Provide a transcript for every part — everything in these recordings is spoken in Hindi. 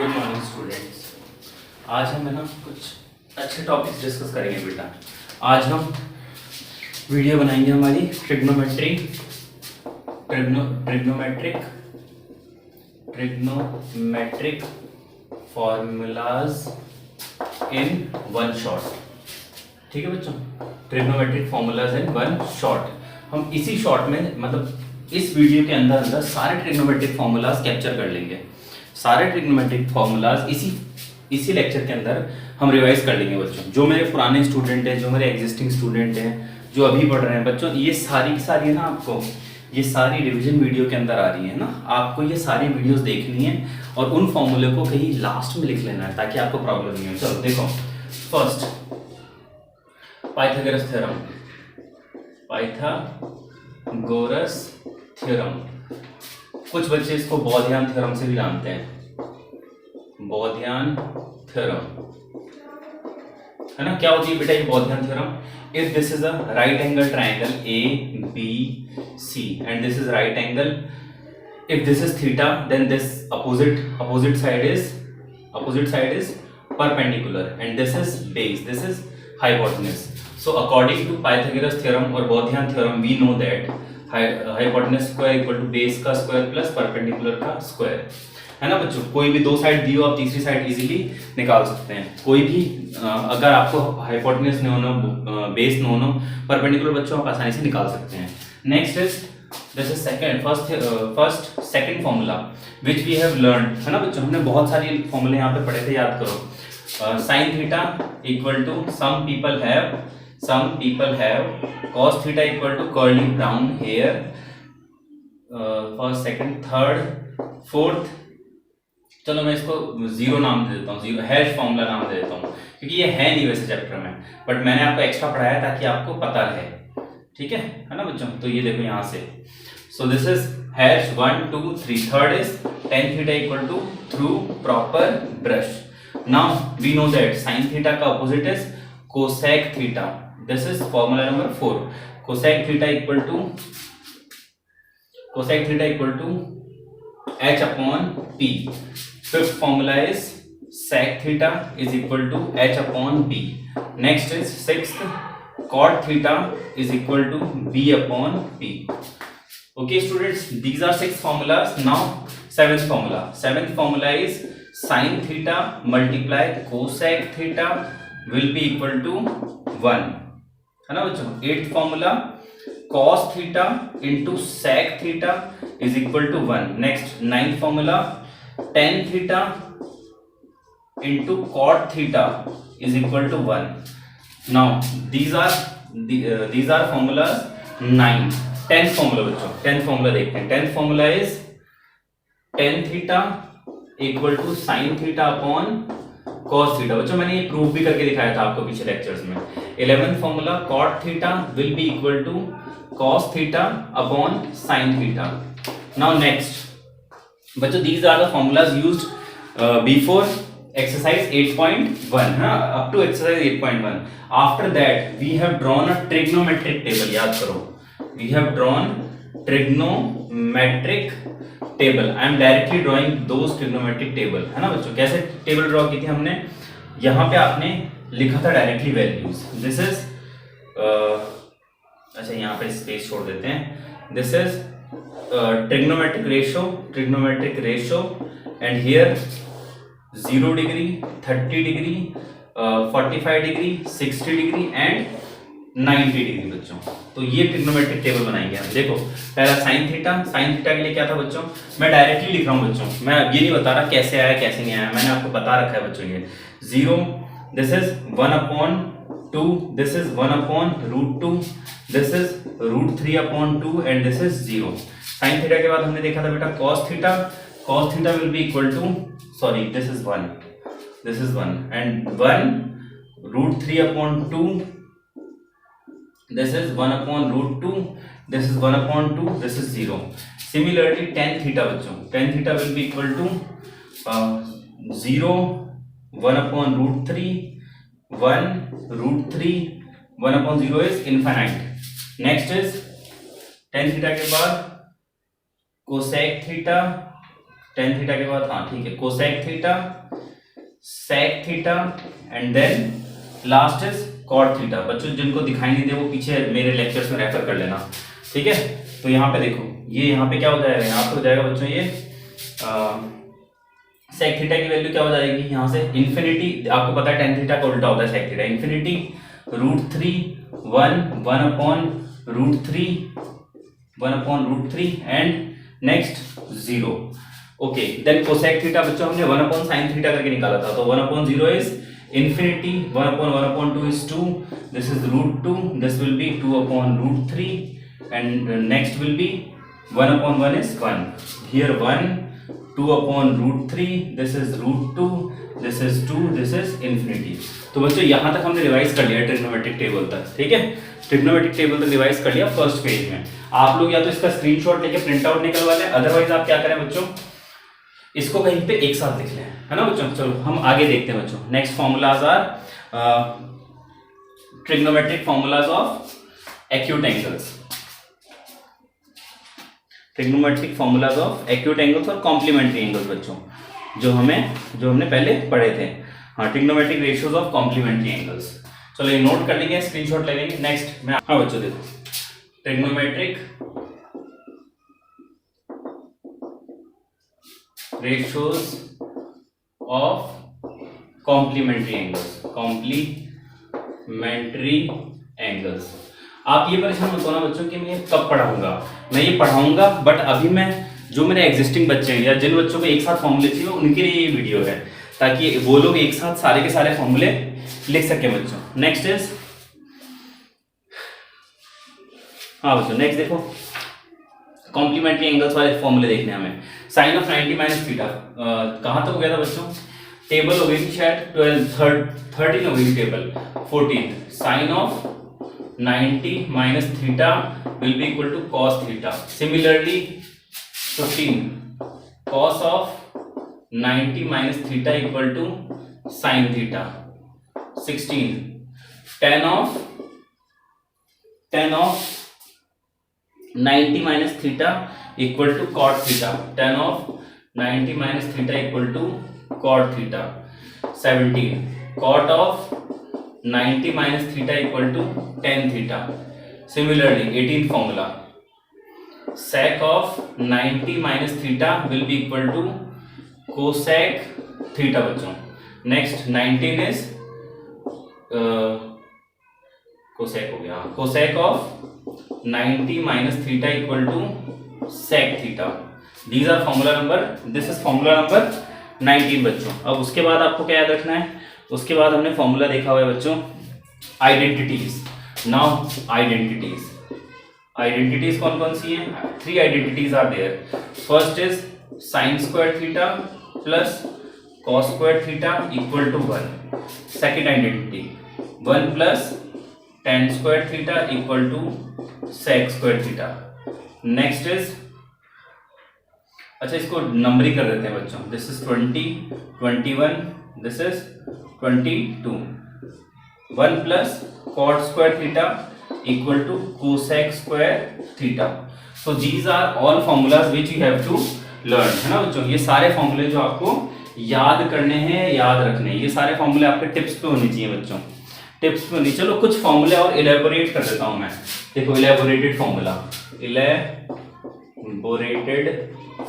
Good morning students. आज हम है ना कुछ अच्छे टॉपिक्स डिस्कस करेंगे बेटा। आज हम वीडियो बनाएंगे हमारी trigonometric formulas in one shot. ठीक है बच्चों, trigonometric formulas in one shot. हम इसी शॉट में मतलब इस वीडियो के अंदर अंदर सारे ट्रिग्नोमेट्रिक फॉर्मूलाज कैप्चर कर लेंगे। सारे ट्रिग्नोमेट्रिक फॉर्मूलाज इसी लेक्चर के अंदर हम रिवाइज कर लेंगे बच्चों। जो मेरे पुराने स्टूडेंट हैं, जो मेरे एग्जिस्टिंग स्टूडेंट हैं, जो अभी पढ़ रहे हैं बच्चों, ये सारी की सारी है ना, आपको ये सारी रिवीजन वीडियो के अंदर आ रही है ना। आपको ये सारी वीडियोस देखनी है और उन फॉर्मूले को कहीं लास्ट में लिख लेना है ताकि आपको प्रॉब्लम नहीं हो। चलो देखो, फर्स्ट पाइथागोरस थ्योरम। कुछ बच्चे इसको बोधियन थ्योरम से भी जानते हैं। बोधियन थ्योरम है ना। क्या होती है बेटा ये Baudhayan theorem? If this is a right angle triangle A B C and this is right angle, if this is theta then this opposite side is perpendicular and this is base, this is hypotenuse. So according to Pythagoras theorem or Bodhian theorem we know that hypotenuse square equal to base का square plus perpendicular का square है ना बच्चों। कोई भी दो साइड दी हो आप तीसरी साइड इजीली निकाल सकते हैं। कोई भी अगर आपको हाइपोटेन्यूज न होना, बेस न होना, परपेंडिकुलर बच्चों आप आसानी से निकाल सकते हैं। Next is this is first second formula which we have learn है ना बच्चों। हमने बहुत सारी फॉर्मूले यहाँ पे पढ़े थे, याद करो। Sine theta equal to some people have cos theta equal to curly brown hair. First second third fourth, चलो मैं इसको जीरो नाम दे देता हूँ, जीरो हैश फॉर्मूला नाम दे देता हूँ क्योंकि ये है नहीं वैसे चैप्टर में, बट मैंने आपको एक्स्ट्रा पढ़ाया ताकि आपको पता रहे। ठीक है ना बच्चों। तो ये देखो यहाँ से, so this is hash 1 2 3, third is tan theta equal to through proper brush. Now we know that sin theta का opposite is cosec theta. This is formula number 4। cosec theta equal to h upon p। Fifth formula is sec theta is equal to h upon b। Next is sixth cot theta is equal to b upon p. Okay students, these are 6 formulas. Now seventh formula is sin theta multiply cosec theta will be equal to 1 है ना बच्चों। 8th formula cos theta into sec theta is equal to 1। next 9th formula tan theta into cot theta is equal to 1। now these are formulas 9। 10th formula बच्चों, 10th formula देखते हैं। 10th formula is tan theta equal to sin theta upon cos theta। बच्चों मैंने ये प्रूव भी करके दिखाया था आपको पिछले लेक्चर्स में। 11th formula cot theta will be equal to cos theta upon sin theta। now next बच्चों, these are the formulas used before exercise 8.1 हाँ, up to exercise 8.1। after that we have drawn a trigonometric table। याद करो, we have drawn trigonometric table। I am directly drawing those trigonometric table है ना बच्चों। कैसे टेबल ड्रॉ की थी हमने? यहाँ पे आपने लिखा था डायरेक्टली वैल्यूज। दिस इज अच्छा यहाँ पे स्पेस छोड़ देते हैं। This is trigonometric ratio and here 0 degree 30 degree 45 degree 60 degree and 90 degree बच्चों। तो ये ट्रिग्नोमेट्रिक टेबल बनाएंगे हम। देखो पहला साइन थीटा के लिए क्या था बच्चों, मैं डायरेक्टली लिख रहा हूँ बच्चों। मैं ये नहीं बता रहा कैसे आया कैसे नहीं आया, मैंने आपको बता रखा है बच्चों। ये 0, this is 1 upon 2, this is 1 upon √2, this is √3 upon 2 and this is 0। Sine theta के बाद हमने देखा था बेटा cos theta will be equal to, sorry this is 1 and 1 √3 upon 2, this is 1 upon √2, this is 1 upon 2, this is 0। similarly tan theta बच्चों, tan theta will be equal to 0 1 upon √3, 1 √3, 1 upon 0 is infinite। next is tan theta के बाद cosec theta टेन थीटा के बाद हाँ ठीक है, cosec theta, sec theta and then last is cot theta. बच्चों जिनको दिखाई नहीं दे वो पीछे मेरे लेक्चर्स में रेफर कर लेना, ठीक है। तो यहाँ पे देखो, ये यहाँ पे क्या हो जाएगा, यहाँ पे हो जाएगा बच्चों ये सेक थीटा की वैल्यू क्या हो जाएगी यहाँ से, इन्फिनिटी। आपको पता है टेन थीटा का उल्टा होता है sec theta, infinity √3 1/√3 and next 0। Okay, then cosec theta बच्चों हमने 1/sin थीटा करके निकाला था, तो 1/0 is infinity, 1/1/2 is 2, this is √2, this will be 2/√3 and next will be 1/1 is 1, here 1, 2/√3, this is √2, this is 2, this is infinity। तो बच्चों यहाँ तक हमने रिवाइज कर लिया ट्रिग्नोमेट्रिक टेबल तक, ठीक है। ट्रिग्नोमेट्रिक टेबल तक रिवाइज कर लिया फर्स्ट पेज में। आप लोग या तो इसका स्क्रीनशॉट लेके प्रिंट आउट निकलवा लें, अदरवाइज आप क्या करें बच्चों, इसको कहीं पे एक साथ लिख लें, है ना बच्चों। चलो हम आगे देखते हैं बच्चों। Next formulas are trigonometric formulas of acute angles, trigonometric formulas of acute angles और कॉम्प्लीमेंट्री एंगल्स बच्चों, जो हमने पहले पढ़े थे। हाँ, trigonometric ratios of complementary angles. चलो ये नोट कर लेंगे, स्क्रीनशॉट ले लेंगे। नेक्स्ट में हाँ बच्चों देखो, trigonometric ratios of complementary angles। आप ये परेशान मत होना बच्चों कि मैं कब पढ़ाऊंगा, मैं ये पढ़ाऊंगा, बट अभी मैं जो मेरे एग्जिस्टिंग बच्चे हैं या जिन बच्चों को एक साथ फॉर्मूले चाहिए उनके लिए ये वीडियो है, ताकि वो लोग एक साथ सारे के सारे फॉर्मूले लिख सके बच्चों। नेक्स्ट इज हाँ बच्चों, नेक्स्ट देखो कॉम्प्लीमेंट्री एंगल्स वाले फॉर्मूले देखने हमें। साइन ऑफ 90 माइनस थीटा कहाँ तक हो गया था बच्चों, टेबल हो गई थी शायद 13 हो गई थी table, 14 sine of 90 minus theta will be equal to cos theta. Similarly 15 cos of 90 minus theta equal to sine theta. 16 tan of 90 minus theta equal to cot theta, tan of 90 minus theta equal to cot theta. 17 cot of 90 minus theta equal to tan theta. Similarly 18 formula, sec of 90 minus theta will be equal to cosec theta बच्चों। नेक्स्ट 19 इज कोसेक हो गया, cosec of 90 minus theta equal to sec theta. These are formula number, this is formula number 19 बच्चों। अब उसके बाद आपको क्या याद रखना है, उसके बाद हमने फॉर्मूला देखा हुआ है बच्चों आइडेंटिटीज। नाउ आइडेंटिटीज कौन कौन सी हैं, 3 identities are there. First is sine square theta plus cos square theta equal to 1। Second identity 1 plus tan square theta equal to sec square theta. Next is, अच्छा इसको नंबरिंग कर देते हैं बच्चों, this is 20, 21, this is 22। 1 plus cot square theta equal to cosec square theta. So these are all formulas which you have to learn, है ना बच्चों। ये सारे फॉर्मूले जो आपको याद करने हैं, याद रखने हैं, ये सारे फॉर्मूले आपके टिप्स पे होने चाहिए बच्चों, टिप्स में नहीं। चलो कुछ फॉर्मूले और इलेबोरेट कर देता हूं मैं। देखो इलेबोरेटेड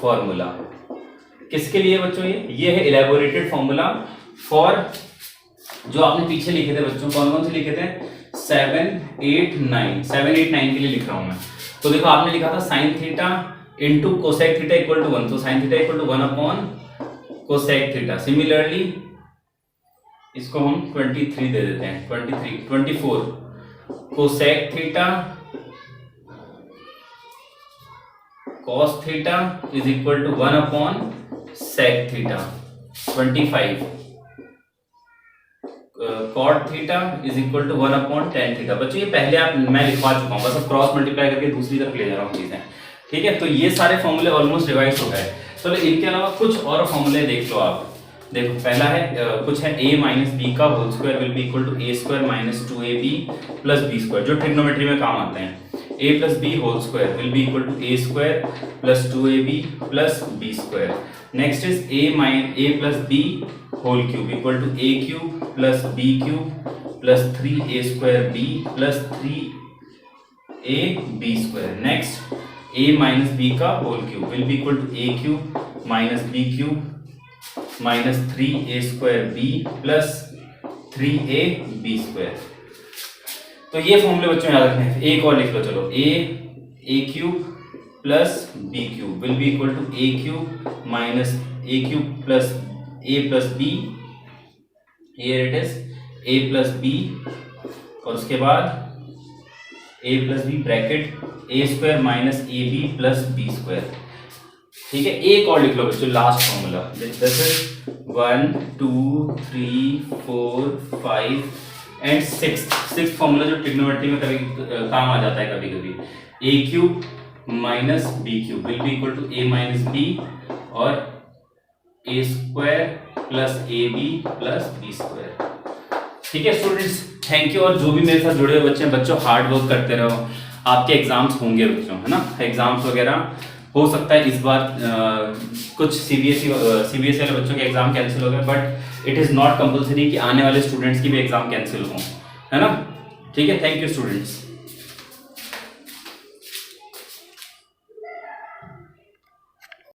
फॉर्मूला किसके लिए बच्चों, ये है इलेबोरेटेड फॉर्मूला फॉर जो आपने पीछे लिखे थे बच्चों, कौन कौन से लिखे थे, 7, 8, 9 के लिए लिख रहा हूं मैं। तो देखो आपने लिखा था sine theta into cosec theta equal to 1, तो sine theta equal to 1 upon cosec theta. Similarly इसको हम 23 दे देते हैं, 24 cosec theta cos theta is equal to 1 upon sec theta. 25 cot theta is equal to 1 upon tan theta. बच्चों ये पहले मैं लिखवा चुका हूँ, बस अब क्रॉस मल्टीप्लाई करके दूसरी तरफ ले जा रहा हूँ चीजें, ठीक है। तो ये सारे फॉर्मूले ऑलमोस्ट रिवाइज हो गए। चलो इनके अलावा कुछ और फॉर्मूले देख लो आप। देखो पहला है कुछ है a माइनस बी का whole square will be equal to a square minus 2ab plus b square, जो ट्रिग्नोमेट्री में काम आते हैं। a plus B whole square will be equal to a square plus 2ab plus b square. Next is a plus B whole cube equal to a cube plus b cube plus 3a square b plus 3ab square. Next a minus B का whole cube will be equal to a cube minus b cube minus 3a square b plus 3ab square. तो ये फॉर्मूले बच्चों याद रखने हैं। एक और लिख लो, चलो a cube plus B cube will be equal to a cube minus a cube plus a plus B, here it is a plus B, और उसके बाद a plus B bracket a square minus A B plus B square. ठीक है, एक और लिख लो बच्चों, last formula, this is 1 2 3 4 5 and 6 formula जो ट्रिग्नोमेट्री में कभी काम आ जाता है कभी कभी। a cube minus B cube will be equal to a minus B और a square plus A B plus B square. ठीक है स्टूडेंट्स, थैंक यू। और जो भी मेरे साथ जुड़े हुए बच्चे हैं, बच्चों हार्ड वर्क करते रहो, आपके एग्जाम्स होंगे बच्चों, है ना। एग्जाम्स वगैरह हो सकता है इस बार कुछ सीबीएसई वाले बच्चों के एग्जाम कैंसिल हो गए, but it is not compulsory कि आने वाले स्टूडेंट्स की भी एग्जाम कैंसिल हो, है ना। ठीक है, थैंक यू स्टूडेंट्स।